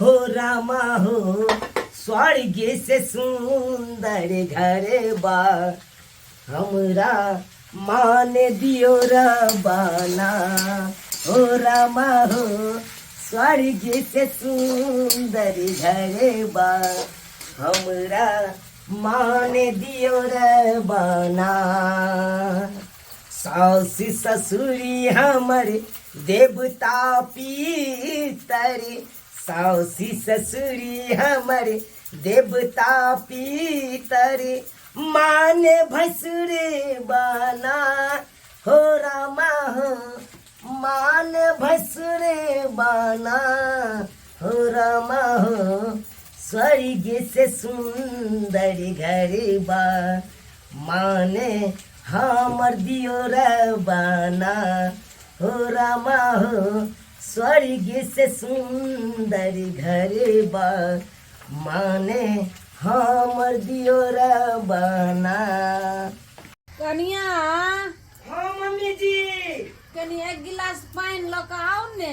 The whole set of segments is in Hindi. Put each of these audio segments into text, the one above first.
हो रामा हो स्वर्ग से सुंदर घर बा हमरा मान दियो रबाना हो रामा हो स्वर्ग से सुंदर घर बा हमरा मान दियो रबाना सास ससुरी हमर देवता पितर सास ससुरी हमर देवता पितर मान भसुरे बाना हो रामा हो मान भसुरे बाना हो रामा हो स्वर्ग से सुंदर घर बा माने हमर दियो रबाना हो रामा हो स्वर्ग से सुंदर घर बा माने हमर दियो रबाना। कनिया हाँ मम्मी जी। कनी एक गिलास पानी ल के आओ ने।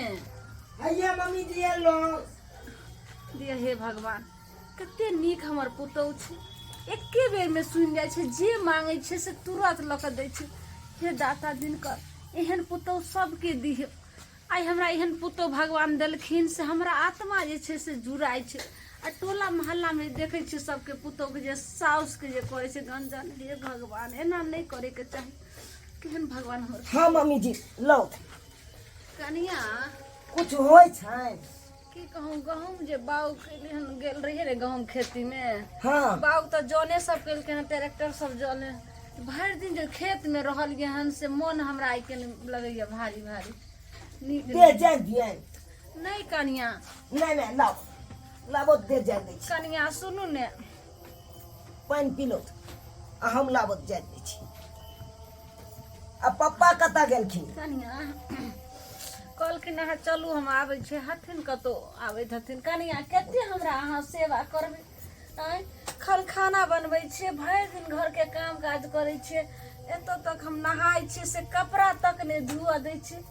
हैया मम्मी जी लो। दे हे भगवान कते नीक हमर पुतौ छै, एके बेर में सुनि जाइ छै, जे मांगे छै से तुरंत ल के दै छै। हे दाता दिनकर एहन पुतौ सबके दिहे। आई हमरा एहन पुतौ भगवान देलखिन से हमरा आत्मा जे छै से जुड़ाइ छै। आ टोला मोहल्ला में देखे छी सबके पुतौ के जे साउस के जे करे छै गंजन। हे भगवान एना नहीं करे के चाही। केहन भगवान हमर। हाँ मम्मी जी लो। कनिया कुछ होय छै की कहूँ, गहूम जे बाऊ गेल रही रे गहूम खेती में। हाँ बाऊ तो जौने सब केलके हन, ट्रैक्टर सब जौने भर दिन जो खेत में रहल हन से मन हमरा आई के लगैया भारी भारी नीक दे जान दिए नहीं कनिया। नहीं नहीं लाओ लाबो दे जान दे छी। कनिया सुनू ने पानी पी लो आ हम लाबो जान दे छी। आ पप्पा कता गेलखिन? कनिया कहलखिन अहाँ चलू हम आबै छै हथिन कतो आबैत हथिन। कनिया कते हमरा अहाँ सेवा करबै। आय खल खाना बनबै छियै, भरि दिन घर के काम काज करै छियै, एतऽ तक हम नहाय छियै से कपड़ा तक ने धुआ दै छियै।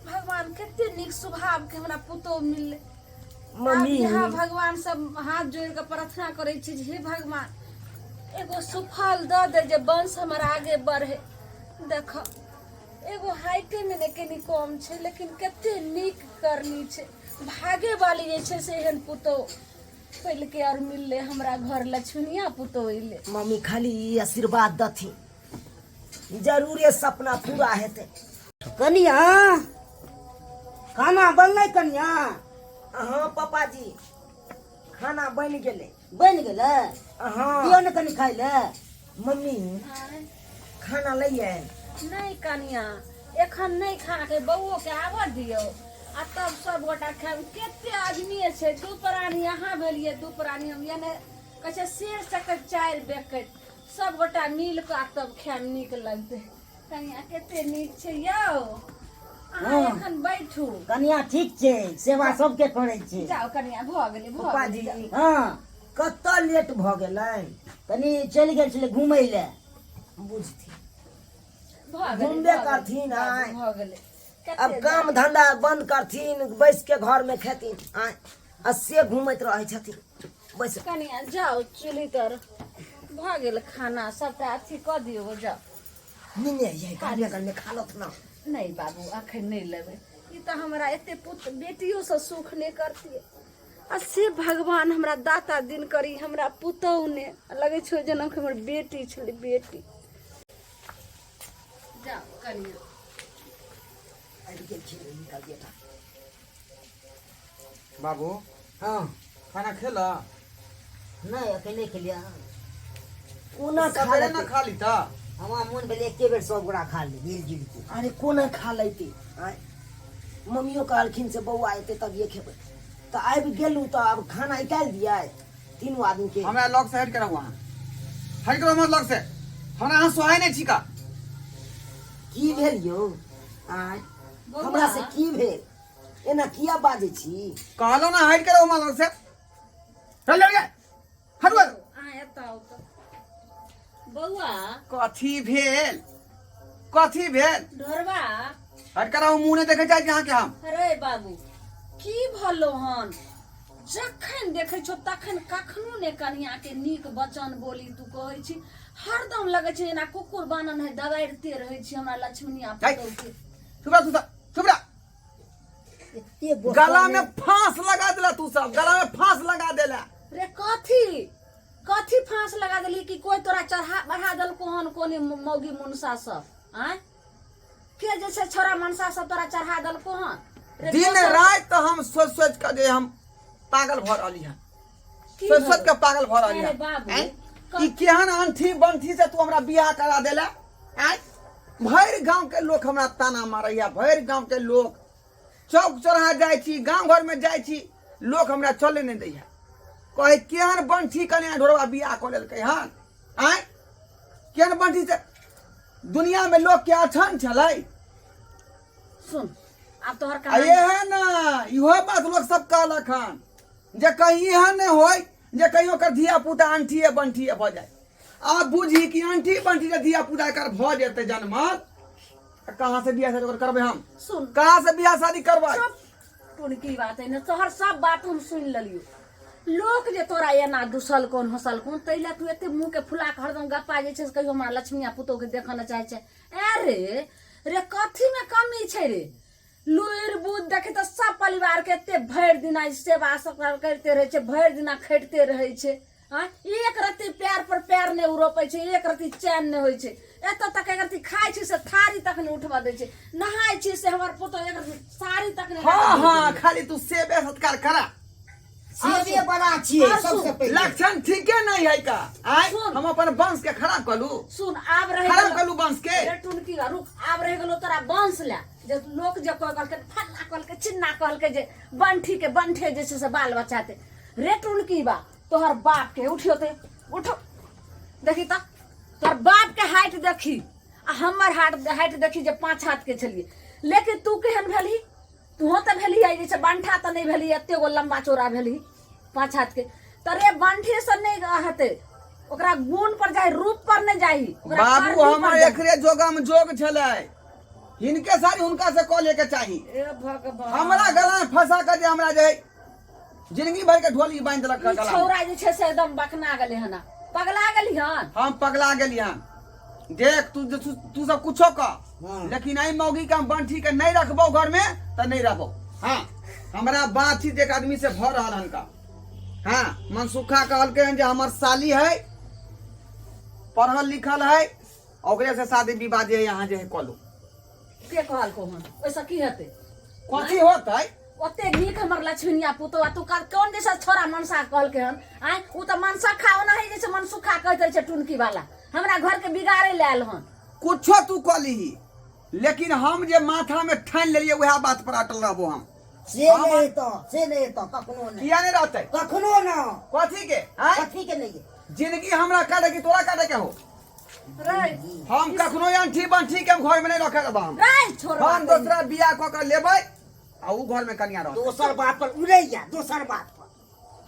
भगवान कते नीक स्वभाव के हमरा पुतौ मिलले। मम्मी यहाँ भगवान सब हाथ जोड़ के प्रार्थना करे छी, हे भगवान एगो सुफल द दे जे वंश हमर आगे बढ़े। देख एगो हाइटे में ने कनी कम छै लेकिन कते नीक करनी छै। भागे वाली जे छै से एहन पुतौ पहले के और मिलले हमरा घर लक्ष्मीनिया पुतौ अइले। मम्मी खाली ई आशीर्वाद दथी जरूरे सपना पूरा हेतै। कनिया खाना बनलै कनिया? हाँ पापा जी खाना बन गेलै। बन गेलै? हाँ दियो ने कनी खाइ ले। मम्मी खाना लइए नहीं कनिया एखन नहीं खा के बउओ के आबऽ दियो आ तब सब गोटा खाब। केते आदमी छै, दू प्राणी यहाँ भेलिए, दू प्राणी हम यानी कहे शेर चक्कर 4 बेकट सब गोटा मिल के तब खाएब नीक लगते। कनिया केते नीक छै यौ। अहाँ एखन बैठू। कनिया ठीक छै, सेवा सबके करै छै। जाओ कनिया भ गेलै भ पापा गेलै। जी हाँ कत्ता लेट भ गेलै? कनी चलि गेल छलै घुमै ले। बुझती भ गेलै घूमबे करथिन आय। भ गेलै। अब काम धंधा बंद करथिन, बैस के घर में खेथिन आय आ से घूमैत रहे छथिन। बैस कनिया जाओ चूल्ही तर भ गेल खाना सबटा अथी क दियो जाओ। निने ये काले में खा लो ना। नहीं बाबू अखन नहीं लेबै। ई तो हमरा एते पुत्र बेटियों से सुख नहीं करती। आ से भगवान हमरा दाता दिन करी हमरा पुतौ ने लगे छो जेना हमर बेटी छले बेटी। जा कनिया बाबू हाँ खाना खेला? नहीं अकेले खेलिया। कोना खा सबेरे लेते? ना खा ली था। हमारा मन भेले एके बेर सब गोड़ा खा ले मिल जुल के। अरे कोना खा लेते आय? मम्मियो कहलखिन से बउआ एते तब ये खेबै तो आबि गेलू तो अब खाना निकाल दिया तीनों आदमी के। हमरा लॉक से हट के रहो। हट करो मत लॉक से। हमरा यहाँ सोहाय नहीं छिका। की भेल यौ आय? हमरा से की भेल? एना किया बाजे छी? कहलो ना हट के रहो मत लॉक से। चल ले हट गो। आ एताओ तो बउआ कथी भेल? कथी भेल? ढोरबा हट के रहो, मुंह नहीं देखे जाए यहाँ के हम। अरे बाबू की भलो हन जखन देखै छो तखन कखनो ने कनिया के नीक वचन बोली तू कहै छी हरदम लगै छै जेना कुकुर बानन है दबाड़ते रहै छी हमरा लक्ष्मणिया पुतौ के चुप रह एते गोस्सा गला में फांस लगा देला तू सब गला में फांस लगा देला रे कथी फांस लगा देली कि कोई तोरा चढ़ा बढ़ा दल कोहन कोनी मौगी मुनसा सब आय के जैसे छोरा मनसा सब तोरा चढ़ा दल कोहन रे दिन दोसर- रात तो हम सोच के जे हम पागल भ रहली हैं की सोच भऽ- के पागल भ रहली अरे हैं बाबू, हैं? क- ई केहन अंठी बंठी से तू हमरा बियाह करा देला हैं? भरि गांव के लोग हमरा ताना मारैया भरि गांव के लोग चौक चौराहा जाय छी गांव घर में जाय छी लोग हमरा चले नहीं दैया कहे केहन बंठी कन्या ढोरवा बियाह कर लेलकै हन हैं? केहन बंठी से दुनिया में लोग के अठन छलै सुन अब तोहर आ कहानी ये है ना इहो बात लोग सब कहलक हन जे कहीं एहन नहीं होय जे कहीं ओकर धिया पुता अंठिए बंठिए भ जाए आप बुझी कि अंठी बंठी जे धिया पुता एकर भ जेतै जन्मल कहाँ से बियाह शादी ओकर करबै हम सुन कहाँ से बियाह शादी करबै सब टुनकी बात है ना तोहर सब बात हम सुन लेलियो लोग जे तोरा एना दुसल कोन हसल कोन तैला तू एते मुंह के फुला के हरदम गप्पा जे छै से कहियो हमरा लक्ष्मीया पुतौ के देखऽ न चाहे छै अरे रे कथी में कमी छै रे लुइर बुध देखे तो सब परिवार के एते भरि दिना सेवा सब करते रहे छै भरि दिना खटते रहे छै हाँ एक रत्ती पैर पर पैर ने रोपे छै एक रत्ती चैन ने होय छै एत तक एक रत्ती खाय छै से थारी तक ने उठवा दै छै नहाय छै से हमर पुतौ एक रत्ती साड़ी तक ने हाँ हाँ खाली तू सेवे सत्कार करा सेवे बड़ा छियै और सबसे सुन, पहिले लक्षण ठीके नहीं है का आय सुन। हम अपन वंश के खराब कलू सुन आब रह खराब कलू वंश के रे टुनकी रुक आब रह गेलो तोरा बांस ला जे लोग जे कहलके फल्ला कहलके चिन्ना कहलके जे बंठी के बंठे जे छै से बाल बच्चाते रे टुनकी बा तोहर बाप के उठियोते उठो देखी त तोहर बाप के हाइट देखी आ हमर हाइट देखी जे 5 हाथ के छलिए लेकिन तू केहन भेलही तू तो भेली है जैसे बंठा तो नहीं भेली एते गो लंबा चौड़ा भेली 5 हाथ के तरे बंठी से नहीं हते ओकरा गुण पर जाई रूप पर नहीं जाई ओकरा बाबू कर्म पर हमर जाई। एकरे जोगम जोग छलै हिनके सारी हुनका से कॉल लेके चाही ए भगवान हमरा गला में फंसा के जे हमरा जे जिंदगी भर के ढोली बांध देलक ई गला में। छौरा जे छै से एकदम बकना गेले हना पगला गेली हन हम पगला गेलियन देख तू सब कुछो कह हाँ। लेकिन आई मौगी के हम बंठी के नहीं रखबो घर में तो नहीं रहबो हाँ हमरा बातचीत एक आदमी से भ रहल हन का हाँ मनसुखा कहलके हन जे हमर साली है पढ़ल लिखल है ओकरे से शादी विवाह जे है यहाँ जे है कलू के कहल को हन ओइसा की हेते कथी होतै ओते नीक हमर लक्ष्मीनिया पुतो आ तू कौन जैसा छोरा मनसा कहल के हन आय उ त मनसा खाओ नहीं जैसे मनसुखा कहते छै टुनकी वाला हमरा घर के बिगाड़े लायल हन कुछो तू कली लेकिन हम जे माथा में ठान लेलिए वह बात पर अटल रहबो हम से नहीं तो कखनो नहीं किया नहीं रहते कखनो ना कथी के आय? कथी के नहीं जिंदगी हमरा काटे की तोरा काटे के हो रे हम कखनो अंठी बंठी के घर में नहीं रखे रहब हम रे छोरा हम दूसरा बियाह क के लेबै आ उ घर में कन्या रह दोसर बात पर उड़ैया दोसर बात पर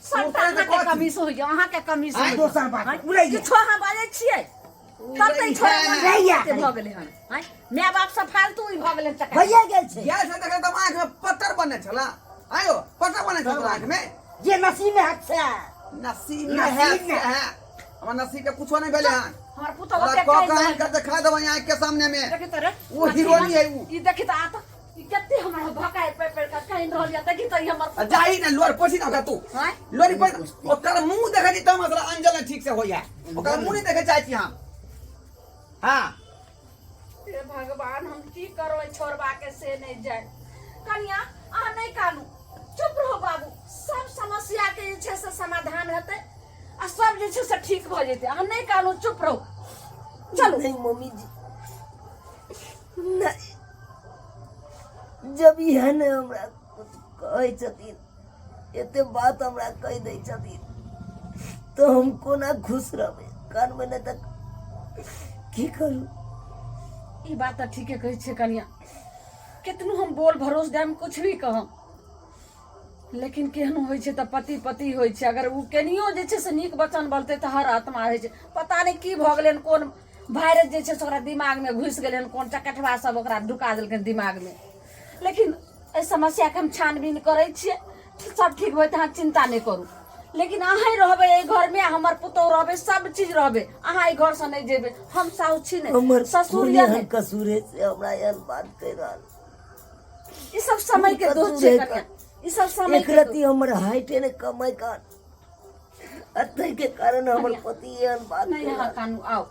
सबटा अहाँ के कमीस होइए अहाँ के कमीस आय, होइए दोसर बात आय, उड़ैया। किछो अहाँ बाजै छियै तब तक छोरा उड़ैया। भऽ गेलै हन आय, माय बाप सब फालतू ही भऽ गेलै चक्कर भैया गेल छै गैस से देखे तो आंख में पत्थर बने छला आयो पत्थर बने छला तोरा आंख में जे नसीब में हाथ से नसीब में है नसीब में। है हमर नसीब के कुछो नहीं भेले हन हमर पुतो हमरा ओते क कहि के कर दिखा देबै आंख के सामने में देखि त रे वो हीरोनी है उ ई देखि त आ त ई कते हमरा भकाय पे पे का कहि रहल या देखि त ई हमर जाई ना लोर पोछी ना तू आय लोरी पर ओकर मुंह देखे दी त मतलब अंजल ठीक से होइया ओकर मुंह नहीं देखे चाहै छी हम हां हे भगवान हम की करबै छोड़बा के से नहीं जाय कन्या आ नहीं कानू चुप रहो बाबू सब समस्या के जे छै से समाधान हेतै आ सब जे छै से ठीक भ जेतै आ नहीं कानू चुप रहो चलो नहीं मम्मी जी नहीं जब यह ने हमरा कुछ कहै छथिन एते बात हमरा कहि दै छथिन तो हम कोना खुश रहबै कान में नहीं तक की करू ई बात त ठीके कहै छै कन्या कितनो हम बोल भरोस देम कुछ भी कहम लेकिन केहनो होइ छै त पति पति होइ छै अगर उ केनियो जे छै से नीक वचन बोलतै त हर आत्मा रहै छै पता नहीं की भ गेलै कोन वायरस जे छै से ओकरा दिमाग में घुसि गेलै कोन चकटवा सब ओकरा ढुका देलकै दिमाग में लेकिन एहि समस्या के हम छानबीन करै छियै सब ठीक होते अहाँ चिंता नहीं करू लेकिन अहाँ रहबे ए घर में हमर पुतौ रहबे सब चीज रहबे अहाँ ए घर से नहीं जेबे हम साउ छी हमर नहीं ससुर ये नहीं कसूरे से हमरा एहन बात कह रहल ई सब समय के दोष छै कन्या ई सब समय एक के रति हमर हाइटे ने कमाई कर अतै के कारण हमर पति एहन बात नहीं कह यहाँ रहल। कानू आओ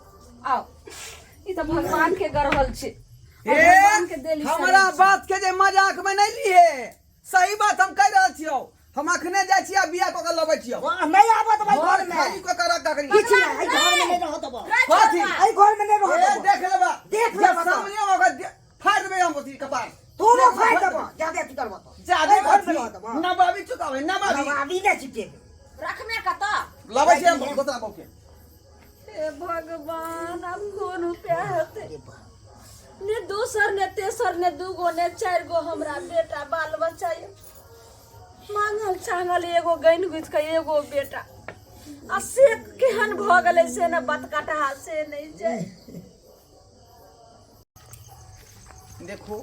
आओ ई तो भगवान के गढ़ल छै और ए भगवान के देली हमरा शरीर छै। बात के जे मजाक में नहीं लिए सही बात हम कह रहल छियो हम अखने जाइ छियै बियाह क के लबै छियो वाह, नहीं आवत भाई घर में खाली क के रख करी किछ नहीं आई घर में नहीं रहत बा कथी आई घर में नहीं ए रहत देख लेबा देख लेबा तो। सामने होगा फाड़ देबे हम ओती कपार तू लो फाड़ दबा ज्यादा की करबा तो ज्यादा घर में कथी रहत बा नबावी चुकावे नबावी नवाबी ने चिटे रखने का तो लबै छियै हम दोसरा बौके हे भगवान अब कौन उपाय होते ने दूसर ने तेसर ने दूगो ने चार गो हमरा बेटा बाल बच्चा ये मांगल चांगल एगो गैन गुथ के एगो बेटा आ से केहन भ गेलै से ने बतकटहा से नहीं जाय देखो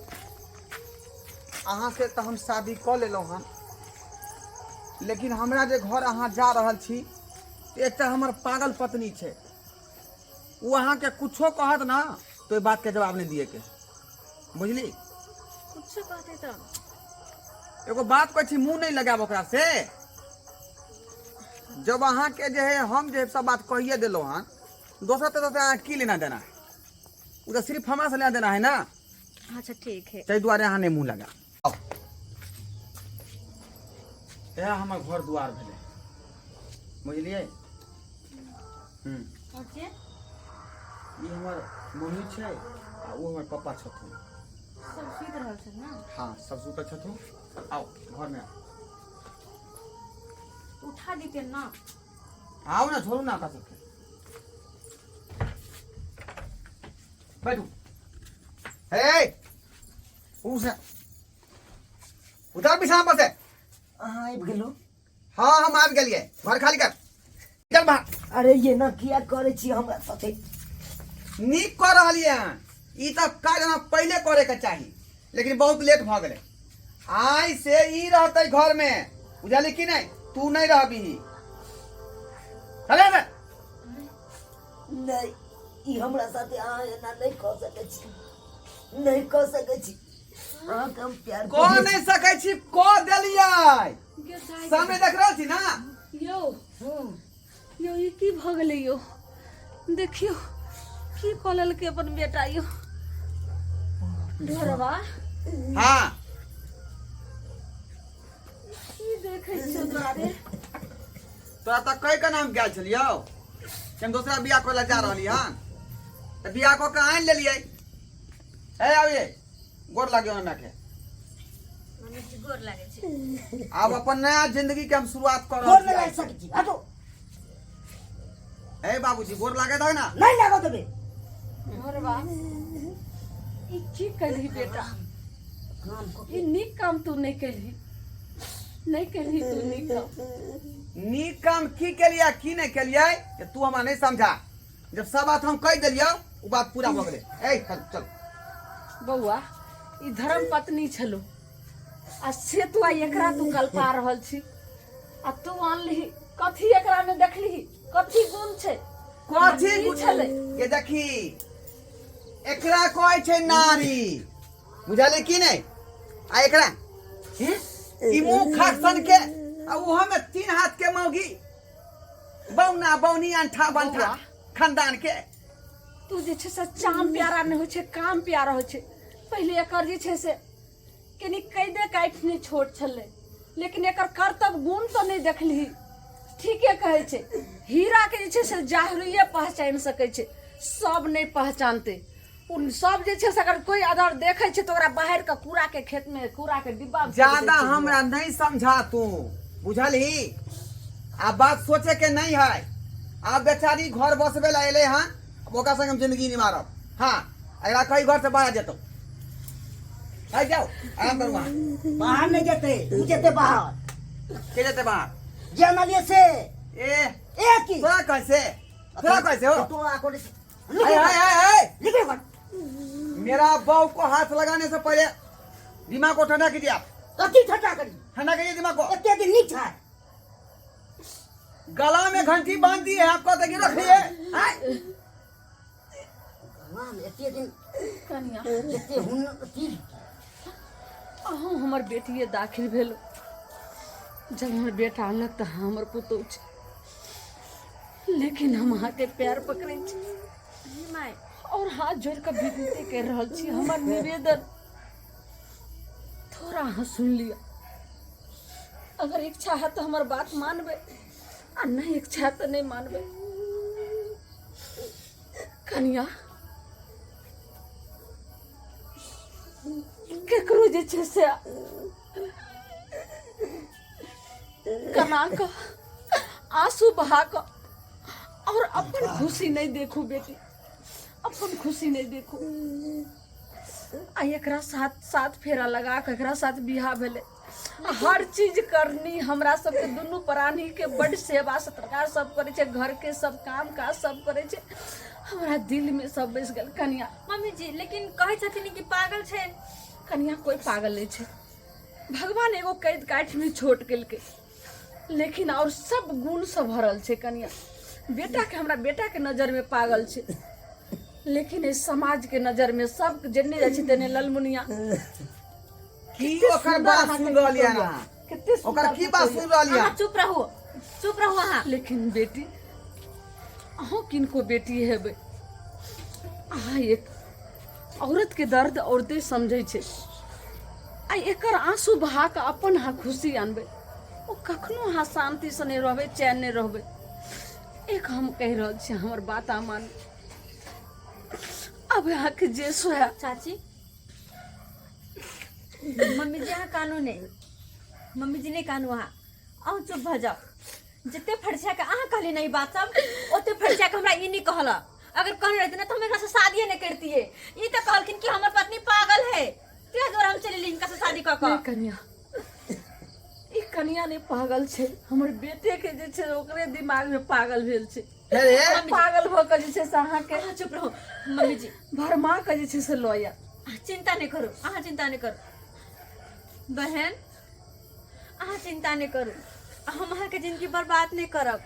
अहाँ से तो हम शादी क लेलहुँ हन लेकिन हमरा जे घर अहाँ जा रहल छी एकटा हमर पागल पत्नी छै वो अहाँ के कुछो कहत ना तो बात के जवाब नहीं दिए के बुझली कुछ कहते तो एगो बात कहै छी मुंह नहीं लगाब ओकरा से जब अहाँ के जे है हम जे सब बात कहिए देलहुँ हन दोसर तरह अहाँ की लेना देना वो तो सिर्फ हमरा से लेना देना है ना अच्छा ठीक है ताहि दुआरे अहाँ नहीं मुंह लगा यह हमर घर दुआर भेलै बुझलियै ई हमर मम्मी छै आ वो हमर पापा छथुन सब सुत रहल छै ना हाँ सब सुतल छथुन आओ घर में उठा दीते ना आओ ना छोड़ू ना सबके बैठू हे उसे उधर बिछाना पर से अहाँ आबि गेलहुँ हाँ हम आबि गेलियै घर खाली कर चल बाहर अरे ये ना किया करे छी हमरा साथे नीक कर रहलियै हन ई तऽ काज हमरा पहिले करे के चाही लेकिन बहुत लेट भ गेलै आइ से ई रहतै घर में बुझली कि नहीं तू नहीं रहबी चले बे नहीं ई हमरा साथे अहाँ एना नहीं कह सकै छी नहीं कह सकै छी अहाँ के हम प्यार को नहीं सकै छी को देलियै सामने देख रहल छी ना यो यो ई की भ गेलै यो देखियो की कलल के अपन बेटा यो ढोरवा हाँ की देखे छ द्वारे तोरा तऽ कई के नाम गेल छलियौ हम दूसरा बियाह करे ला जा रहली हन तऽ बियाह कऽ के आनि लेलियै हे आबिये गोर लागियो हमरा के गोर लागे छै अब अपन नया जिंदगी के हम शुरुआत कर घर में रहल रह छी सकै छी हटो हे बाबूजी गोर लागे दो ना नहीं लागो देबे ढोरवा ई की कलही बेटा ई नीक काम तू नहीं कलही नहीं कलही तू नीक काम नीक काम की केलियै की नहीं केलियै जे तू हमरा नहीं समझा जब सब बात हम कह देलियौ वो बात पूरा भ गेलै ए चल चल बउआ ई धर्म पत्नी छलो आ से तू एकरा तू कल्पा रहल छी आ तू आनलही कथी एकरा में देखलही कथी गुण छै कथी ई गुण छलै ये देखी एकरा कहै छै नारी बुझली कि नहीं आ एकरा ई मुंह खासन के आ उहो में 3 हाथ के मौगी बौना बौनी अंठा बंठा बौआ। खानदान के तू जे छै से चाम प्यारा नहीं होइ छै काम प्यारा होइ छै पहले एकर जे छै से कनी कैदे काटने छोट छलै लेकिन एकर कर्तव्य गुण तो नहीं देखलही ठीके कहै छै हीरा के जे छै से जाहरिये पहचान सकै छै सब नहीं पहचानते उन सब जे छै से अगर कोई अदर देखे छै तो ओकरा बाहर के कूड़ा के खेत में कूड़ा के डिब्बा में फेंक दै ज्यादा छै। हमरा नहीं समझा तू बुझली आ बात सोचे के नहीं है आप बेचारी घर बसबे ला एले हन ओकरा संग हम जिंदगी नहीं मारब हाँ एकरा कई घर से बाहर जेतौ आ जाओ आराम करू वहाँ बाहर नहीं जेते तू जेते बाहर के जेते बाहर जानलिए से ए एक ही तोरा कैसे हो तू आको हाय हाय हाय हाय निकल मत मेरा बहू को हाथ लगाने से पहले दिमाग को ठंडा कीजिए आप कथी ठटा करी ठंडा करिए दिमाग को। एते दिन नहीं था गला में घंटी बांध दी है आपको, तक रखिए। भगवान एते दिन कनिया जते हुन की अहूँ हमर बेटिए दाखिल भेलो। जब हमर बेटा अलग तो हमर पुतौ छै, लेकिन हम अहाँके पैर पकड़े छी माय और हाथ जोड़ के विनती कर रहल छी। हमर निवेदन थोड़ा अहाँ सुन लिया। अगर इच्छा है तो हमर बात मानबे, आ नहीं इच्छा है तो नहीं मानबे। कनिया केकरो जे छै से कना कऽ आंसू बहा कऽ और अपन खुशी नहीं देखू बेटी, अपन खुशी नहीं देखू। आ एकरा साथ फेरा लगा के एकरा साथ बियाह भेले। हर चीज करनी हमरा सबके दुनू प्राणी के बड़ सेवा सत्कार सब करे छै, घर के सब काम काज सब करे छै। हमरा दिल में सब बस गेल। कनिया मम्मी जी लेकिन कहे छथिन कि पागल छै। कनिया कोई पागल नहीं छै। भगवान एगो कैद काठ में छोड़ केलकै, लेकिन और सब गुण से भरल छै। कनिया बेटा के हमरा बेटा के नजर में पागल छै, लेकिन इस समाज के नजर में सब जन्ने जाइ छै तेने ललमुनिया। की ओकर बात सुन रहलियै ना? कते ओकर की बात सुन रहलियै? अहाँ चुप रहू अहाँ। लेकिन बेटी अहाँ किनको बेटी हेबै, अहाँ एक औरत के दर्द औरते समझै छै। आ एकर आंसू बहा के अपन अहाँ खुशी आनबै, ओ कखनो अहाँ शांति से नहीं रहबै, चैन नहीं रहबै। एक हम कह रहल छी, हमर बात अहाँ मान। अब यहाँ के जे सोया चाची मम्मी जी अहाँ कानू नहीं, मम्मी जी नहीं कानू अहाँ। अहूँ चुप भ जाओ। जते फरछा के अहाँ कहली नहीं बात सब, ओते फरछा के हमरा ई नहीं कहला। अगर कहने रहती ना तो हम एकरा से शादी नहीं करतिए। ई तो कहलखिन कि हमर पत्नी पागल है, ते द्वारा हम चली इनका से शादी क नहीं क। कन्या, ई कन्या नहीं पागल छै। हमर बेटे के जे छै ओकरे दिमाग में पागल भेल छै। अरे पागल भ के जे छै से अहाँ के अहाँ चुप रहो मम्मी जी। भरमा के जे छै से लॉया। चिंता नहीं करू, अहाँ चिंता नहीं करू बहन, अहाँ चिंता नहीं करू। हम अहाँ के जिंदगी बर्बाद नहीं करब,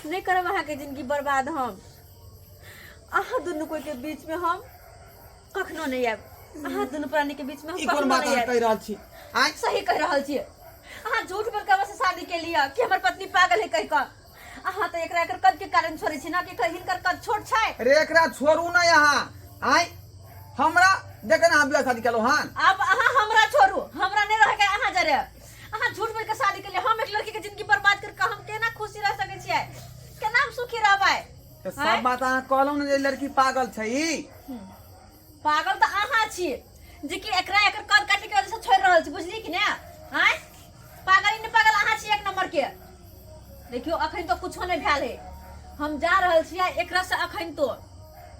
नहीं करब अहाँ के जिंदगी बर्बाद। हम अहाँ दुनू कोई के बीच में हम कखनो नहीं आब। अहाँ दुनू प्राणी के बीच में हम ई कोन कखनो बात नहीं अहाँ आब। कहि रहल छी? आइ सही कह रहल छियै अहाँ। झूठ बोल के से शादी के लिए कि हमर पत्नी पागल है कह कऽ। अहाँ तो एकरा एकर कद के कारण छोड़े छी ना कि हिनकर कद छोट छै। अरे एकरा छोड़ू ना यहाँ। आइ हमरा देखन अहाँ बियाह शादी केलहुँ हन। अब अहाँ हमरा छोड़ू, हमरा नहीं रह के अहाँ जरे। अहाँ झूठ बोल के शादी के लिए हम एक लड़की के जिंदगी बर्बाद करके हम केना खुशी रह सकै छियै, केना हम सुखी रहबै? तो सब बात अहाँ कहलहुँ ने जे लड़की पागल छै। ई पागल तो अहाँ छियै जे कि एकरा एकर कद काटे के वजह से छोड़ रहल छी, बुझली कि ने? हैं पागल ने पागल अहाँ छियै एक नंबर के। देखियो अखन तो कुछो नहीं भेल है। हम जा रहल छियै एकरा से अखन तो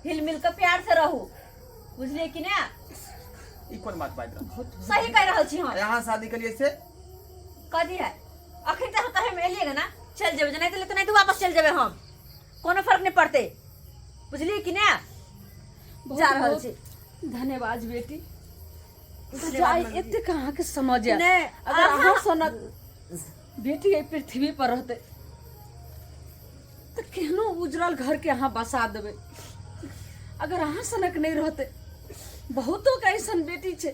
हिल मिल के प्यार से रहू, बुझलिए कि ने? ई कोन बात बाजि रहल? सही कह रहल छी हम। यहाँ शादी के लिए से कथी है अखन तो हम कहे में एलिए ना, चल जेबे नहीं तो वापस चल जेबे हम, कोनो फर्क नहीं पड़ते, बुझलिए कि ने? जा रहल छी। धन्यवाद बेटी। जाय एते कहाँ के समझ आयल। नहीं, अगर अहाँ सनक बेटी एहि पृथ्वी पर रहते तो केहनो उजरल घर के अहाँ बसा देबै। अगर अहाँ सनक नहीं रहते, बहुतों के ऐसन बेटी छै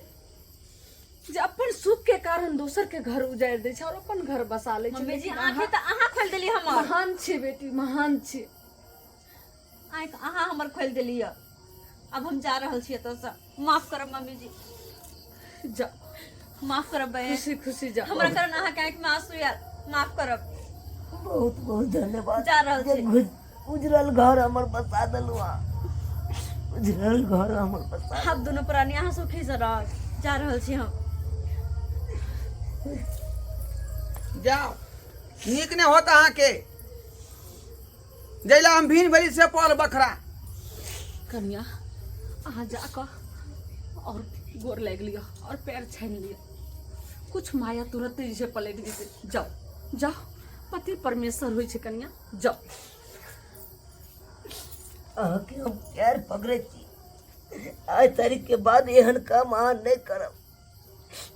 जे अपन सुख के कारण दोसर के घर उजाड़ दै छै और अपन घर बसा लै छै। मम्मी जी लेकिन आंखें तो अहाँ खोल देली हमर। महान छै बेटी, महान छै। आँख अहाँ हमर खोल देली। अब हम जा रहल छी एतऽ से। माफ करब मम्मी जी, जाओ माफ करब बहन। खुशी खुशी जाओ। हमरा कारण अहाँ के आँख में आंसू आयल, माफ करब। बहुत बहुत धन्यवाद। जा रहल छी। जे उजरल घर हमर बसा देलू। उजरल घर हमर बसा। आप दोनों प्राणी अहाँ सुखी से रह। जा रहल छी हम। जाओ, नीक ने होत अहाँ के। जैला हम भीन भरी से पल बखरा। कन्या अहाँ जाकर और गोर लग लिया और पैर छान लिया। कुछ माया तुरंत जैसे पलट गई। जाओ जाओ, पति परमेश्वर होइ छै कन्या, जाओ। अहाँके हम पैर पकड़े छी। आज तारीख के बाद एहन काम अहाँ नहीं करब,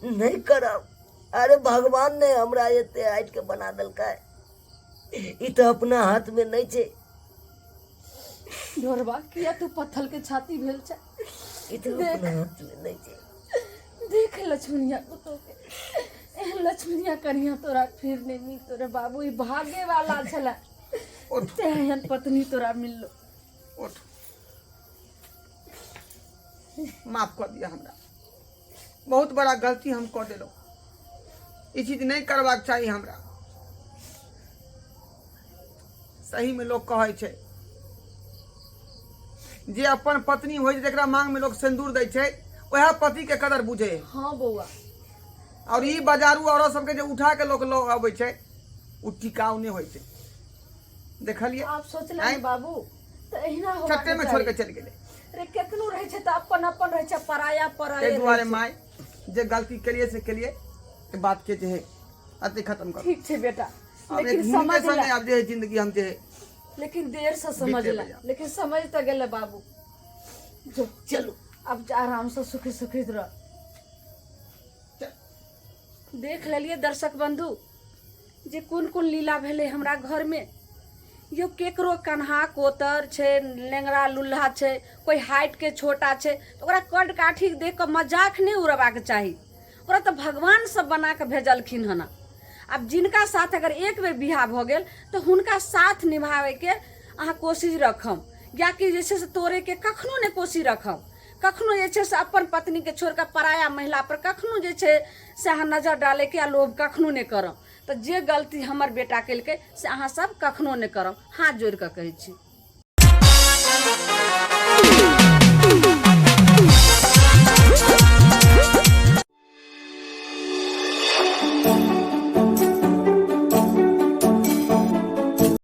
नहीं करब। अरे भगवान ने हमरा एते हाइट के बना देलकै, ई तो अपना हाथ में नहीं छे। ढोरबा किया तू पत्थर के छाती भेल छै? ई तो अपना हाथ में नहीं छे। देख लक्ष्मणिया पुतो के, एहन लक्ष्मणिया कनिया तोरा फिर नहीं मिल। तोरे बाबू ई भागे वाला छला, तेहन पत्नी तोरा मिललो। उठ, माफ कर दिया हमरा, बहुत बड़ा गलती हम कर दिलो। ई चीज नहीं करबाक चाहिए हमरा। सही में लोग कहे छे जे अपन पत्नी होइ छै जेकरा मांग में लोग सिंदूर दै छै, वह पति के कदर बुझे। हाँ बउआ, और ई बाजारू औरत सबके जे उठा के लोग अबै छै, उ टिकाऊ नहीं होइ छै। देखलिए आप सोचले बाबू तो एहिना हो चट्टे में छोड़ के चल गेले। रे केतनो रहे छै त अपन अपन रहे छै, पराया पराया। ताहि दुआरे माय जे गलती करिए से केलिए, के बात के जे है अति खत्म कर। ठीक छै बेटा, अब लेकिन एक समझ संगे ले, अब जे है जिंदगी हम जे है लेकिन देर से समझ बीते ले, भैया। लेकिन समझ तो गेले बाबू। जो चलो अब आराम से सुखी सुखी रह। देख लेलिए दर्शक बंधु जे कोन कोन लीला भेले हमरा घर में। यो केकरो कन्हा कोतर छै, लेंगरा लुल्हा छै, कोई हाइट के छोटा छै, तो ओकरा कट काठी देख के मजाक नहीं उड़बाक चाही। ओकरा तो भगवान सब बना के भेजलखिन हन। अब जिनका साथ अगर एक बेर बियाह भ गेल तो हुनका साथ निभावे के अहाँ कोशिश रखम, या कि जे छै से तोड़े के कखनो नहीं कोशिश रखम। कखनो जे छै से अपन पत्नी के छोड़ के पराया महिला पर कखनो जे छै से अहाँ नजर डाले के या लोभ कखनो नहीं करम। तो जे गलती हमर बेटा केलकै से अहाँ सब कखनो नहीं करम, हाथ जोड़ के कहै छी।